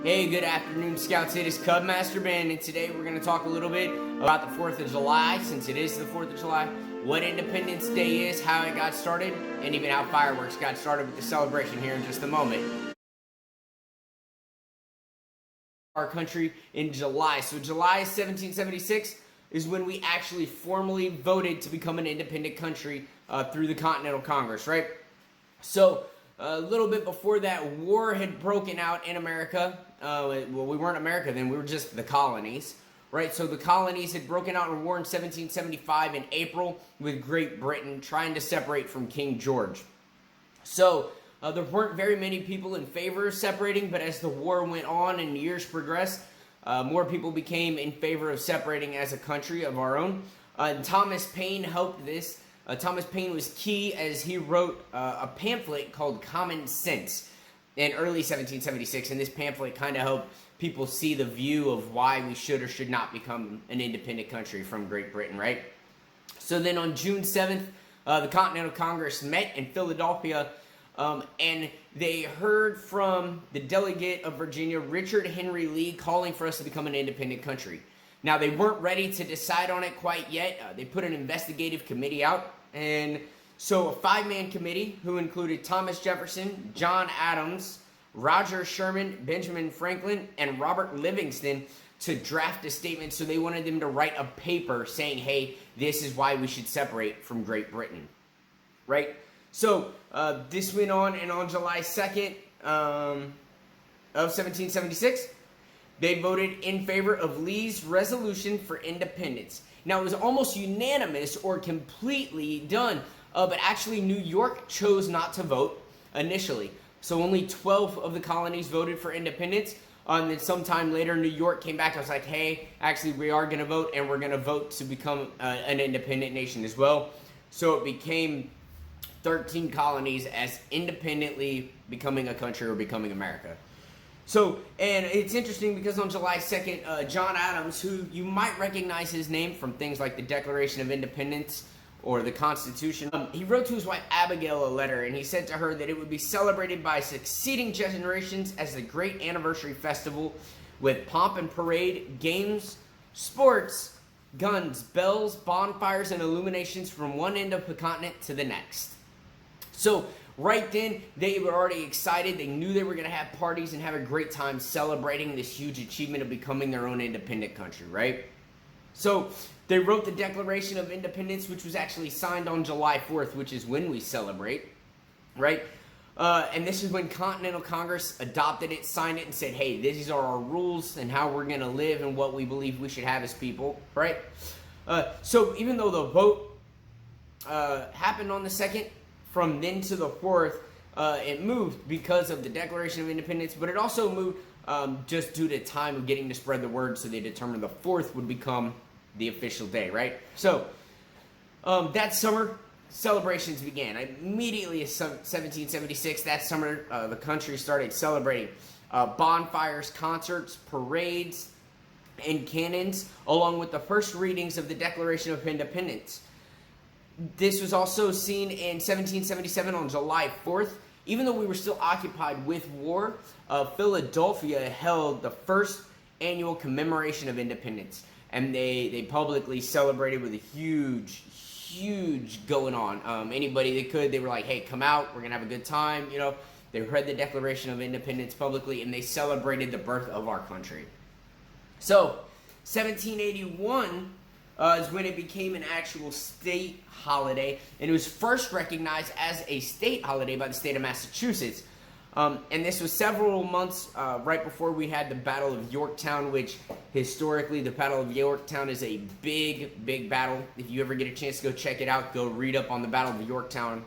Hey, good afternoon, Scouts. It is Cubmaster Ben, and today we're going to talk a little bit about the 4th of July, since it is the 4th of July, what Independence Day is, how it got started, and even how fireworks got started with the celebration here in just a moment. Our country in July. So July 1776 is when we actually formally voted to become an independent country through the Continental Congress, right? So a little bit before that, war had broken out in America. Well, we weren't America then, we were just the colonies, right? So the colonies had broken out in war in 1775 in April with Great Britain trying to separate from King George. So there weren't very many people in favor of separating, but as the war went on and years progressed, more people became in favor of separating as a country of our own. And Thomas Paine helped this. Thomas Paine was key as he wrote a pamphlet called Common Sense in early 1776, and this pamphlet kind of helped people see the view of why we should or should not become an independent country from Great Britain, right? So then on June 7th, the Continental Congress met in Philadelphia, and they heard from the delegate of Virginia, Richard Henry Lee, calling for us to become an independent country. Now, they weren't ready to decide on it quite yet. They put an investigative committee out, and so a 5-man committee who included Thomas Jefferson, John Adams, Roger Sherman, Benjamin Franklin, and Robert Livingston to draft a statement. So they wanted them to write a paper saying, hey, this is why we should separate from Great Britain, right? So this went on, and on July 2nd of 1776, they voted in favor of Lee's resolution for independence. Now, it was almost unanimous or completely done, but actually New York chose not to vote initially. So only 12 of the colonies voted for independence. And then sometime later, New York came back and was like, hey, actually, we are going to vote, and we're going to vote to become an independent nation as well. So it became 13 colonies as independently becoming a country or becoming America. So, and it's interesting because on July 2nd, John Adams, who you might recognize his name from things like the Declaration of Independence or the Constitution, he wrote to his wife Abigail a letter, and he said to her that it would be celebrated by succeeding generations as the great anniversary festival with pomp and parade, games, sports, guns, bells, bonfires, and illuminations from one end of the continent to the next. So right then, they were already excited. They knew they were going to have parties and have a great time celebrating this huge achievement of becoming their own independent country, right? So they wrote the Declaration of Independence, which was actually signed on July 4th, which is when we celebrate, right? And this is when Continental Congress adopted it, signed it, and said, hey, these are our rules and how we're going to live and what we believe we should have as people, right? So even though the vote happened on the 2nd, from then to the 4th, it moved because of the Declaration of Independence, but it also moved just due to time of getting to spread the word, so they determined the 4th would become the official day, right? So that summer, celebrations began. Immediately in 1776, that summer, the country started celebrating bonfires, concerts, parades, and cannons, along with the first readings of the Declaration of Independence. This was also seen in 1777 on July 4th. Even though we were still occupied with war, Philadelphia held the first annual commemoration of independence. And they publicly celebrated with a huge going on. Anybody that could, they were like, hey, come out, we're going to have a good time. You know, they read the Declaration of Independence publicly, and they celebrated the birth of our country. So, 1781 is when it became an actual state holiday, and it was first recognized as a state holiday by the state of Massachusetts. And this was several months right before we had the Battle of Yorktown, which historically the Battle of Yorktown is a big battle. If you ever get a chance to go check it out, go read up on the Battle of Yorktown.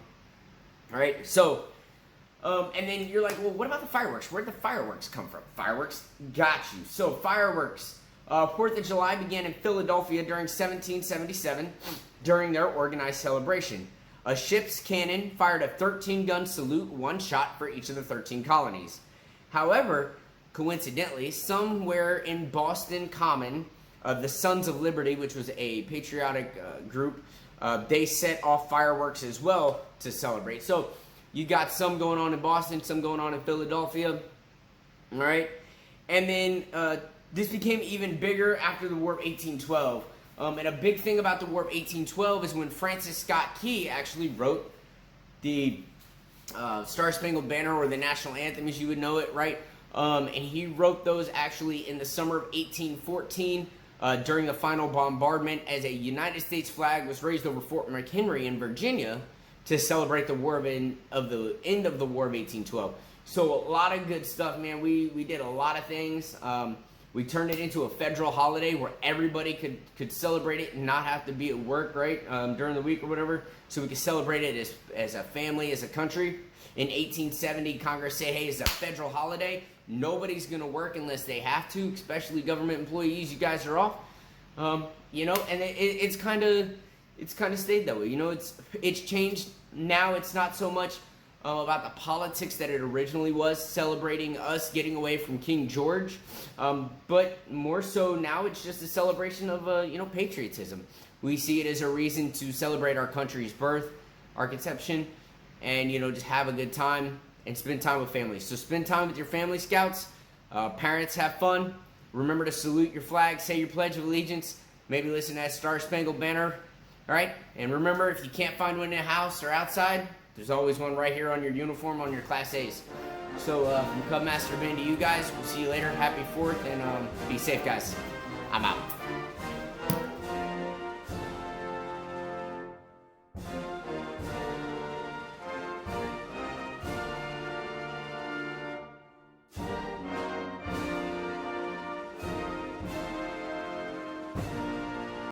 All right, so, and then you're like, well, what about the fireworks? Where'd the fireworks come from? Fireworks? Got you. So fireworks. 4th of July began in Philadelphia during 1777 during their organized celebration. A ship's cannon fired a 13-gun salute, one shot for each of the 13 colonies. However, coincidentally, somewhere in Boston Common, the Sons of Liberty, which was a patriotic group, they set off fireworks as well to celebrate. So you got some going on in Boston, some going on in Philadelphia, all right? And then this became even bigger after the War of 1812. And a big thing about the War of 1812 is when Francis Scott Key actually wrote the Star Spangled Banner, or the national anthem as you would know it, right? And he wrote those actually in the summer of 1814 during the final bombardment, as a United States flag was raised over Fort McHenry in Virginia to celebrate the end of the War of 1812. So a lot of good stuff, man. We did a lot of things. We turned it into a federal holiday where everybody could celebrate it and not have to be at work, right, during the week or whatever. So we could celebrate it as a family, as a country. In 1870, Congress said, hey, it's a federal holiday. Nobody's going to work unless they have to, especially government employees. You guys are off. You know, and it's kind of stayed that way. You know, it's changed. Now it's not so much about the politics that it originally was, celebrating us getting away from King George, but more so now it's just a celebration of patriotism. We see it as a reason to celebrate our country's birth, our conception, and just have a good time and spend time with family. So spend time with your family, Scouts. Parents, have fun. Remember to salute your flag, say your Pledge of Allegiance, maybe listen to that Star Spangled Banner. All right, and remember, if you can't find one in the house or outside, there's always one right here on your uniform, on your Class A's. So from Cub Master Ben to you guys, we'll see you later. Happy 4th, and be safe, guys. I'm out.